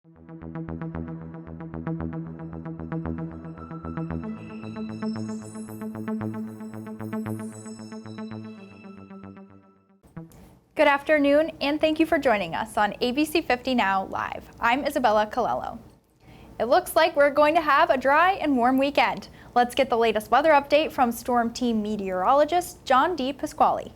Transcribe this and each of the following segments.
Good afternoon, and thank you for joining us on ABC50 Now Live. I'm Isabella Colello. It looks like we're going to have a dry and warm weekend. Let's get the latest weather update from Storm Team meteorologist John D. Pasquale.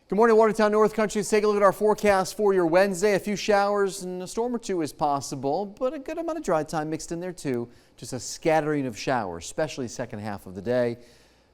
Good morning, Watertown North Country. Let's take a look at our forecast for your Wednesday. A few showers and a storm or two is possible, but a good amount of dry time mixed in there too. Just a scattering of showers, especially second half of the day.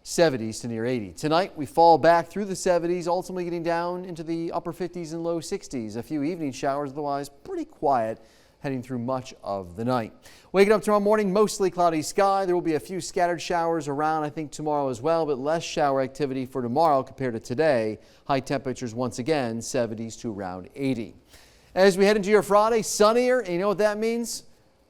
70s to near 80. Tonight we fall back through the 70s, ultimately getting down into the upper 50s and low 60s. A few evening showers, otherwise pretty quiet heading through much of the night. Waking up tomorrow morning, mostly cloudy sky. There will be a few scattered showers around, I think, tomorrow as well, but less shower activity for tomorrow compared to today. High temperatures once again, 70s to around 80. As we head into your Friday, sunnier, and you know what that means?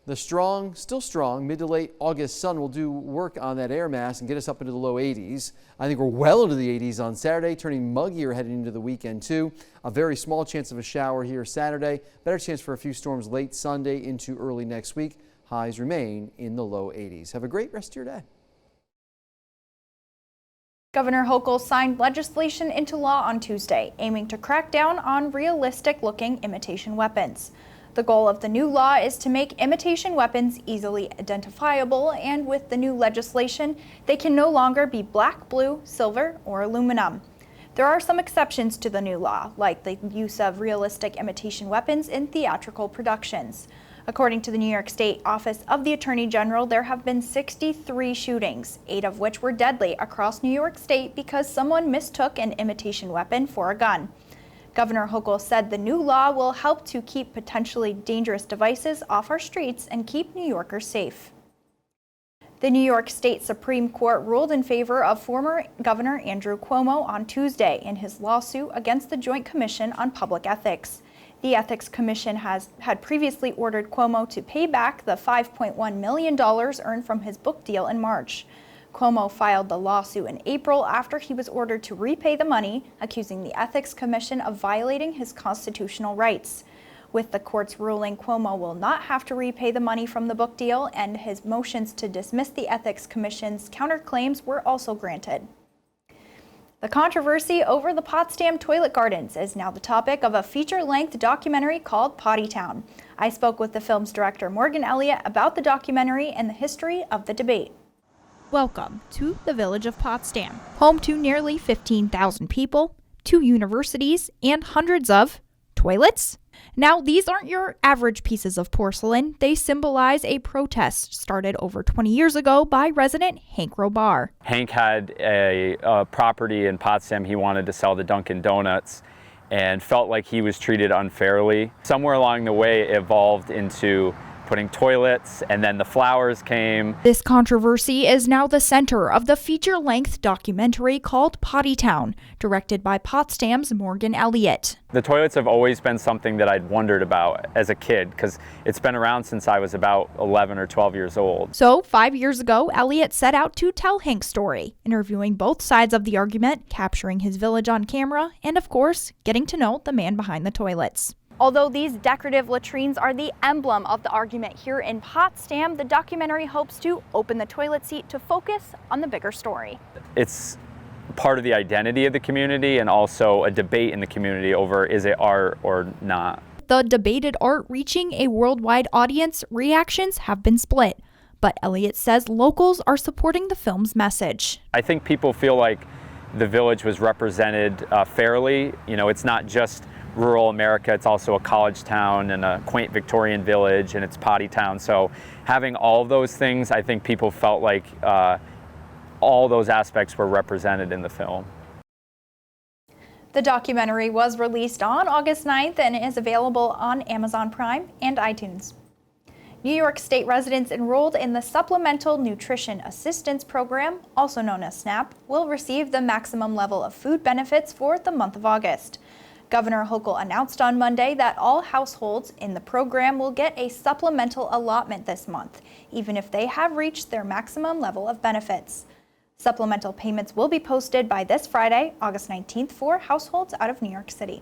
The still strong, mid to late August sun will do work on that air mass and get us up into the low 80s. I think we're well into the 80s on Saturday, turning muggier heading into the weekend too. A very small chance of a shower here Saturday. Better chance for a few storms late Sunday into early next week. Highs remain in the low 80s. Have a great rest of your day. Governor Hochul signed legislation into law on Tuesday, aiming to crack down on realistic-looking imitation weapons. The goal of the new law is to make imitation weapons easily identifiable, and with the new legislation, they can no longer be black, blue, silver, or aluminum. There are some exceptions to the new law, like the use of realistic imitation weapons in theatrical productions. According to the New York State Office of the Attorney General, there have been 63 shootings, 8 of which were deadly across New York State because someone mistook an imitation weapon for a gun. Governor Hochul said the new law will help to keep potentially dangerous devices off our streets and keep New Yorkers safe. The New York State Supreme Court ruled in favor of former Governor Andrew Cuomo on Tuesday in his lawsuit against the Joint Commission on Public Ethics. The Ethics Commission had previously ordered Cuomo to pay back the $5.1 million earned from his book deal in March. Cuomo filed the lawsuit in April after he was ordered to repay the money, accusing the Ethics Commission of violating his constitutional rights. With the court's ruling, Cuomo will not have to repay the money from the book deal, and his motions to dismiss the Ethics Commission's counterclaims were also granted. The controversy over the Potsdam toilet gardens is now the topic of a feature-length documentary called Pottytown. I spoke with the film's director, Morgan Elliott, about the documentary and the history of the debate. Welcome to the village of Potsdam, home to nearly 15,000 people, 2 universities, and hundreds of toilets. Now, these aren't your average pieces of porcelain. They symbolize a protest started over 20 years ago by resident Hank Robar. Hank had a property in Potsdam he wanted to sell to Dunkin' Donuts and felt like he was treated unfairly. Somewhere along the way, it evolved into putting toilets, and then the flowers came. This controversy is now the center of the feature-length documentary called Pottytown, directed by Potsdam's Morgan Elliott. The toilets have always been something that I'd wondered about as a kid because it's been around since I was about 11 or 12 years old. So 5 years ago, Elliott set out to tell Hank's story, interviewing both sides of the argument, capturing his village on camera, and of course, getting to know the man behind the toilets. Although these decorative latrines are the emblem of the argument here in Potsdam, the documentary hopes to open the toilet seat to focus on the bigger story. It's part of the identity of the community and also a debate in the community over is it art or not. The debated art reaching a worldwide audience, reactions have been split. But Elliott says locals are supporting the film's message. I think people feel like the village was represented fairly. You know, it's not just rural America, it's also a college town and a quaint Victorian village, and it's Pottytown. So having all of those things, I think people felt like all those aspects were represented in the film. The documentary was released on August 9th and is available on Amazon Prime and iTunes. New York State residents enrolled in the Supplemental Nutrition Assistance Program, also known as SNAP, will receive the maximum level of food benefits for the month of August. Governor Hochul announced on Monday that all households in the program will get a supplemental allotment this month, even if they have reached their maximum level of benefits. Supplemental payments will be posted by this Friday, August 19th, for households out of New York City.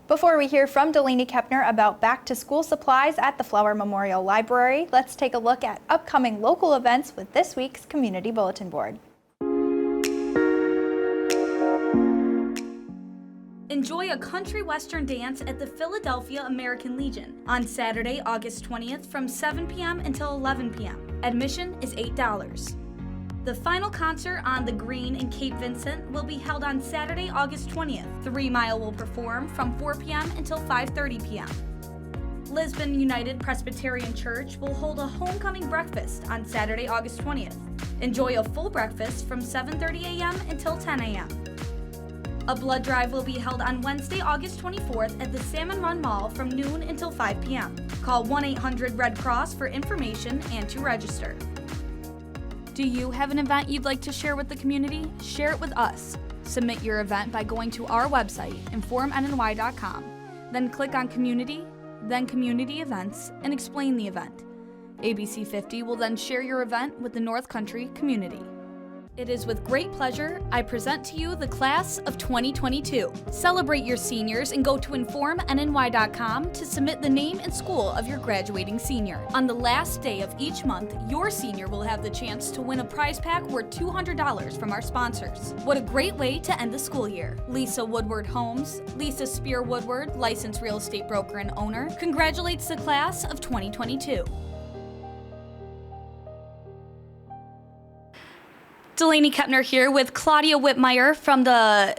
Before we hear from Delaney Keppner about back-to-school supplies at the Flower Memorial Library, let's take a look at upcoming local events with this week's Community Bulletin Board. Enjoy a country western dance at the Philadelphia American Legion on Saturday, August 20th from 7 p.m. until 11 p.m. Admission is $8. The final concert on the Green in Cape Vincent will be held on Saturday, August 20th. 3 Mile will perform from 4 p.m. until 5:30 p.m. Lisbon United Presbyterian Church will hold a homecoming breakfast on Saturday, August 20th. Enjoy a full breakfast from 7:30 a.m. until 10 a.m. A blood drive will be held on Wednesday, August 24th at the Salmon Run Mall from noon until 5 p.m. Call 1-800-RED CROSS for information and to register. Do you have an event you'd like to share with the community? Share it with us. Submit your event by going to our website, informnny.com. Then click on Community, then Community Events, and explain the event. ABC50 will then share your event with the North Country community. It is with great pleasure I present to you the class of 2022. Celebrate your seniors and go to informnny.com to submit the name and school of your graduating senior. On the last day of each month, your senior will have the chance to win a prize pack worth $200 from our sponsors. What a great way to end the school year. Lisa Woodward Homes, Lisa Spear Woodward, licensed real estate broker and owner, congratulates the class of 2022. Delaney Keppner here with Claudia Whitmire from the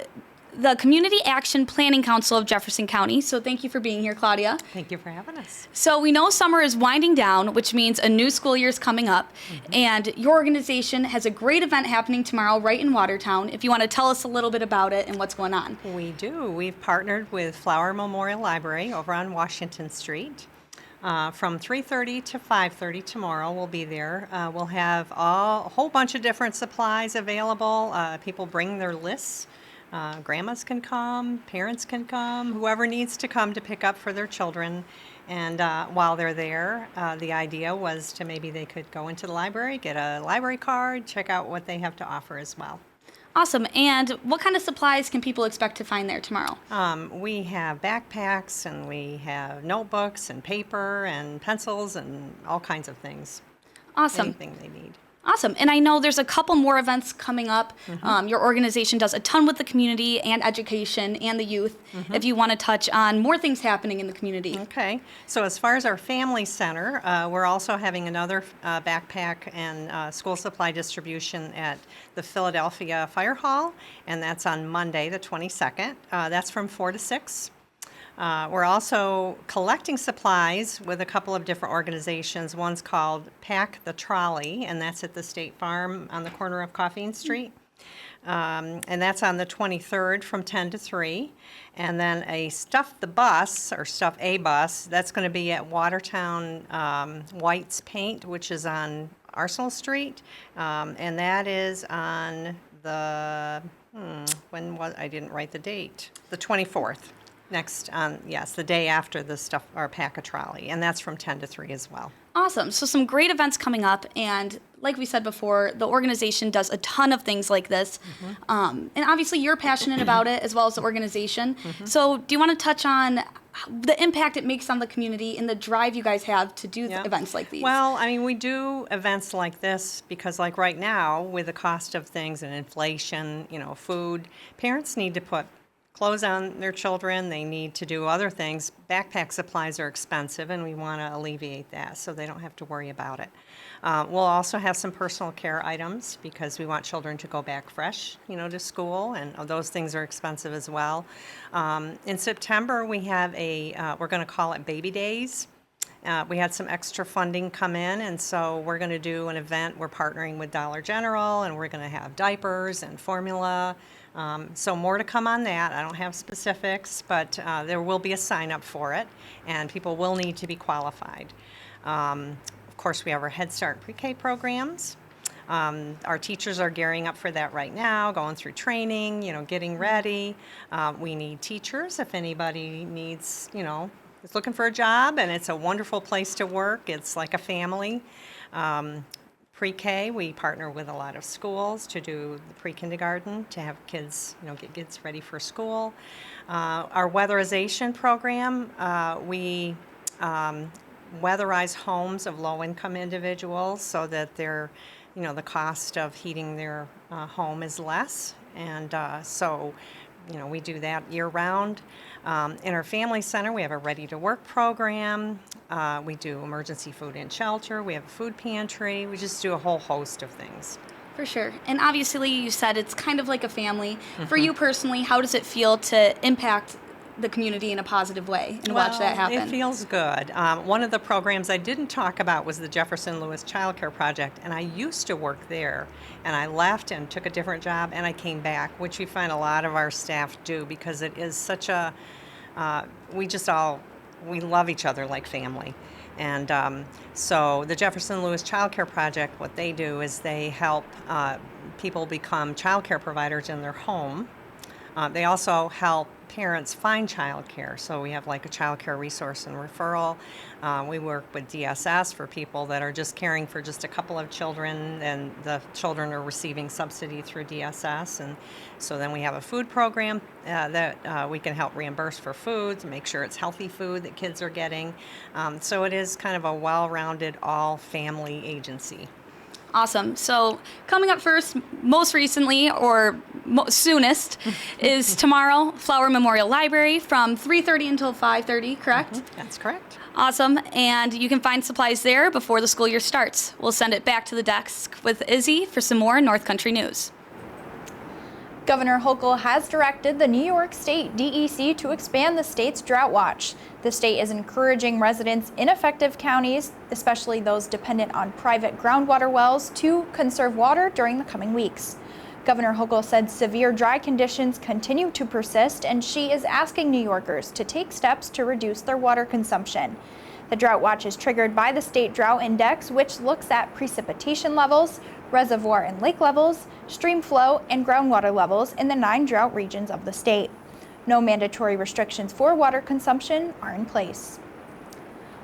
Community Action Planning Council of Jefferson County. So thank you for being here, Claudia. Thank you for having us. So we know summer is winding down, which means a new school year is coming up. And your organization has a great event happening tomorrow right in Watertown. If you want to tell us a little bit about it and what's going on. We do. We've partnered with Flower Memorial Library over on Washington Street. From 3:30 to 5:30 tomorrow, we'll be there. We'll have a whole bunch of different supplies available. People bring their lists. Grandmas can come, parents can come, whoever needs to come to pick up for their children. And while they're there, the idea was to maybe they could go into the library, get a library card, check out what they have to offer as well. Awesome. And what kind of supplies can people expect to find there tomorrow? We have backpacks, and we have notebooks and paper and pencils and all kinds of things. Awesome. Anything they need. Awesome. And I know there's a couple more events coming up. Your organization does a ton with the community and education and the youth. If you want to touch on more things happening in the community. Okay. So as far as our family center, we're also having another backpack and school supply distribution at the Philadelphia Fire Hall, and that's on Monday, the 22nd. That's from 4 to 6. We're also collecting supplies with a couple of different organizations. One's called Pack the Trolley, and that's at the State Farm on the corner of Coffeen Street. And that's on the 23rd from 10 to 3. And then a Stuff the Bus, or Stuff a Bus, that's going to be at Watertown White's Paint, which is on Arsenal Street. And that is on the, I didn't write the date, the 24th. Next, yes, the day after the Stuff or Pack a Trolley, and that's from 10 to 3 as well. Awesome. So some great events coming up, and like we said before, the organization does a ton of things like this. And obviously you're passionate about it as well as the organization. So do you want to touch on the impact it makes on the community and the drive you guys have to do events like these? Well, I mean, we do events like this because, like right now, with the cost of things and inflation, food, parents need to put clothes on their children. They need to do other things. Backpack supplies are expensive, and we want to alleviate that so they don't have to worry about it. We'll also have some personal care items because we want children to go back fresh, to school, and those things are expensive as well. In September, we have we're going to call it Baby Days. We had some extra funding come in, and so we're going to do an event. We're partnering with Dollar General, and we're going to have diapers and formula. So more to come on that. I don't have specifics, but there will be a sign up for it, and people will need to be qualified. Of course, we have our Head Start pre-K programs. Our teachers are gearing up for that right now, going through training, getting ready. We need teachers if anybody needs, is looking for a job, and it's a wonderful place to work. It's like a family. Pre-K, we partner with a lot of schools to do the pre-kindergarten, to have kids, get kids ready for school. Our weatherization program, we weatherize homes of low-income individuals so that their, the cost of heating their home is less. And so we do that year-round. In our family center, we have a ready-to-work program. We do emergency food and shelter. We have a food pantry. We just do a whole host of things. For sure. And obviously, you said it's kind of like a family. For you personally, how does it feel to impact the community in a positive way and watch that happen? It feels good. One of the programs I didn't talk about was the Jefferson Lewis Child Care Project, and I used to work there, and I left and took a different job, and I came back, which we find a lot of our staff do, because it is such a, we love each other like family. And so the Jefferson Lewis Child Care Project, what they do is they help people become child care providers in their home. They also help parents find child care. So we have like a child care resource and referral. We work with DSS for people that are just caring for just a couple of children, and the children are receiving subsidy through DSS. And so then we have a food program that we can help reimburse for foods, make sure it's healthy food that kids are getting. So it is kind of a well-rounded, all-family agency. Awesome. So coming up first, most recently, or soonest, is tomorrow, Flower Memorial Library from 3:30 until 5:30, correct? That's correct. Awesome. And you can find supplies there before the school year starts. We'll send it back to the desk with Izzy for some more North Country news. Governor Hochul has directed the New York State DEC to expand the state's Drought Watch. The state is encouraging residents in affected counties, especially those dependent on private groundwater wells, to conserve water during the coming weeks. Governor Hochul said severe dry conditions continue to persist, and she is asking New Yorkers to take steps to reduce their water consumption. The Drought Watch is triggered by the State Drought Index, which looks at precipitation levels, reservoir and lake levels, stream flow, and groundwater levels in the 9 drought regions of the state. No mandatory restrictions for water consumption are in place.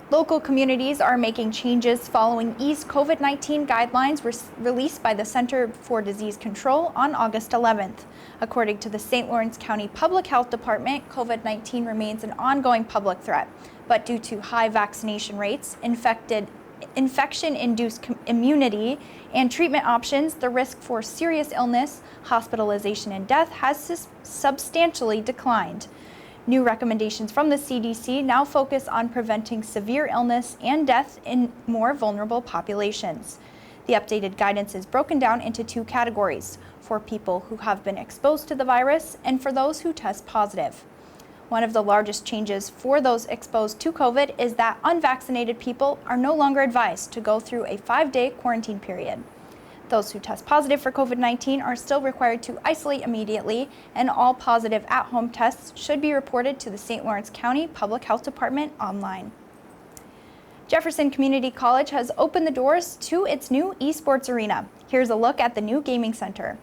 Local communities are making changes following eased COVID-19 guidelines released by the Center for Disease Control on August 11th. According to the St. Lawrence County Public Health Department, COVID-19 remains an ongoing public threat, but due to high vaccination rates, infection-induced immunity, and treatment options, the risk for serious illness, hospitalization, and death has substantially declined. New recommendations from the CDC now focus on preventing severe illness and death in more vulnerable populations. The updated guidance is broken down into 2 categories: for people who have been exposed to the virus and for those who test positive. One of the largest changes for those exposed to COVID is that unvaccinated people are no longer advised to go through a 5-day quarantine period. Those who test positive for COVID-19 are still required to isolate immediately, and all positive at-home tests should be reported to the St. Lawrence County Public Health Department online. Jefferson Community College has opened the doors to its new Esports arena. Here's a look at the new gaming center.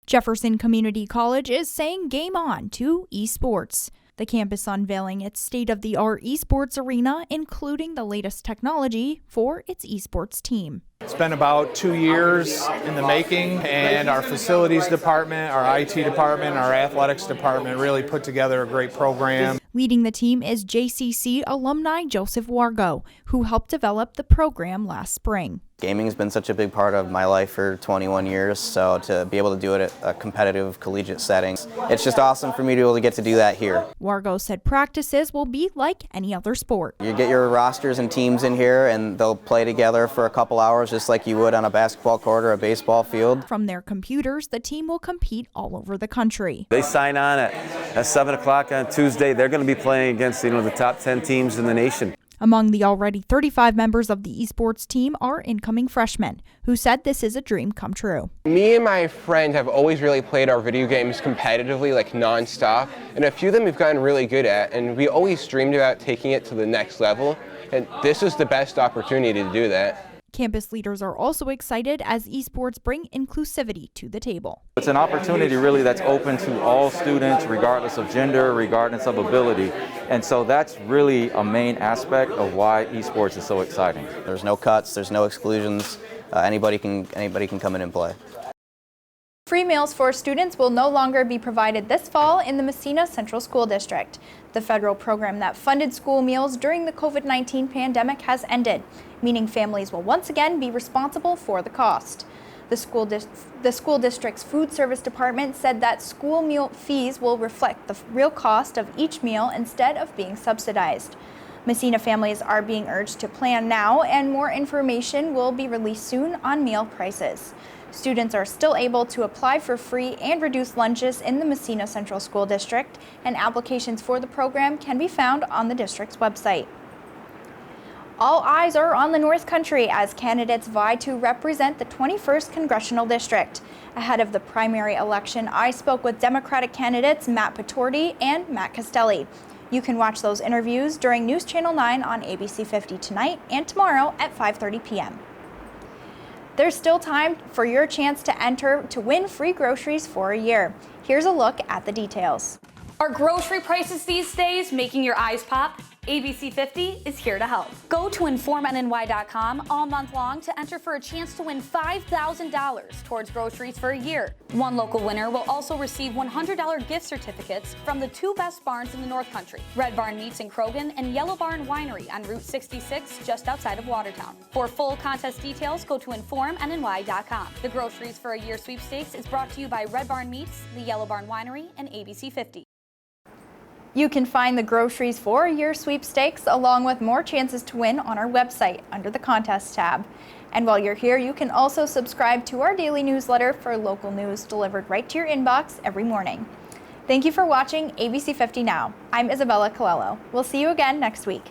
Jefferson Community College is saying game on to esports. The campus unveiling its state-of-the-art esports arena, including the latest technology for its esports team. It's been about 2 years in the making, and our facilities department, our IT department, our athletics department really put together a great program. Leading the team is JCCC alumni Joseph Wargo, who helped develop the program last spring. Gaming's been such a big part of my life for 21 years, so to be able to do it at a competitive collegiate setting, it's just awesome for me to be able to get to do that here. Wargo said practices will be like any other sport. You get your rosters and teams in here, and they'll play together for a couple hours just like you would on a basketball court or a baseball field. From their computers, the team will compete all over the country. They sign on at 7 o'clock on Tuesday. They're going to be playing against the top 10 teams in the nation. Among the already 35 members of the esports team are incoming freshmen, who said this is a dream come true. Me and my friend have always really played our video games competitively, like non-stop, and a few of them we've gotten really good at, and we always dreamed about taking it to the next level, and this is the best opportunity to do that. Campus leaders are also excited as esports bring inclusivity to the table. It's an opportunity really that's open to all students, regardless of gender, regardless of ability. And so that's really a main aspect of why esports is so exciting. There's no cuts, there's no exclusions. anybody can come in and play. Free meals for students will no longer be provided this fall in the Messina Central School District. The federal program that funded school meals during the COVID-19 pandemic has ended, meaning families will once again be responsible for the cost. The school district's food service department said that school meal fees will reflect the real cost of each meal instead of being subsidized. Messina families are being urged to plan now, and more information will be released soon on meal prices. Students are still able to apply for free and reduced lunches in the Messina Central School District, and applications for the program can be found on the district's website. All eyes are on the North Country as candidates vie to represent the 21st Congressional District. Ahead of the primary election, I spoke with Democratic candidates Matt Patorti and Matt Castelli. You can watch those interviews during News Channel 9 on ABC50 tonight and tomorrow at 5:30 p.m. There's still time for your chance to enter to win free groceries for a year. Here's a look at the details. Are grocery prices these days making your eyes pop? ABC50 is here to help. Go to informnny.com all month long to enter for a chance to win $5,000 towards groceries for a year. One local winner will also receive $100 gift certificates from the two best barns in the North Country, Red Barn Meats in Croghan and Yellow Barn Winery on Route 66 just outside of Watertown. For full contest details, go to informnny.com. The Groceries for a Year sweepstakes is brought to you by Red Barn Meats, the Yellow Barn Winery, and ABC50. You can find the Groceries for a Year sweepstakes along with more chances to win on our website under the Contest tab. And while you're here, you can also subscribe to our daily newsletter for local news delivered right to your inbox every morning. Thank you for watching ABC50 Now. I'm Isabella Colello. We'll see you again next week.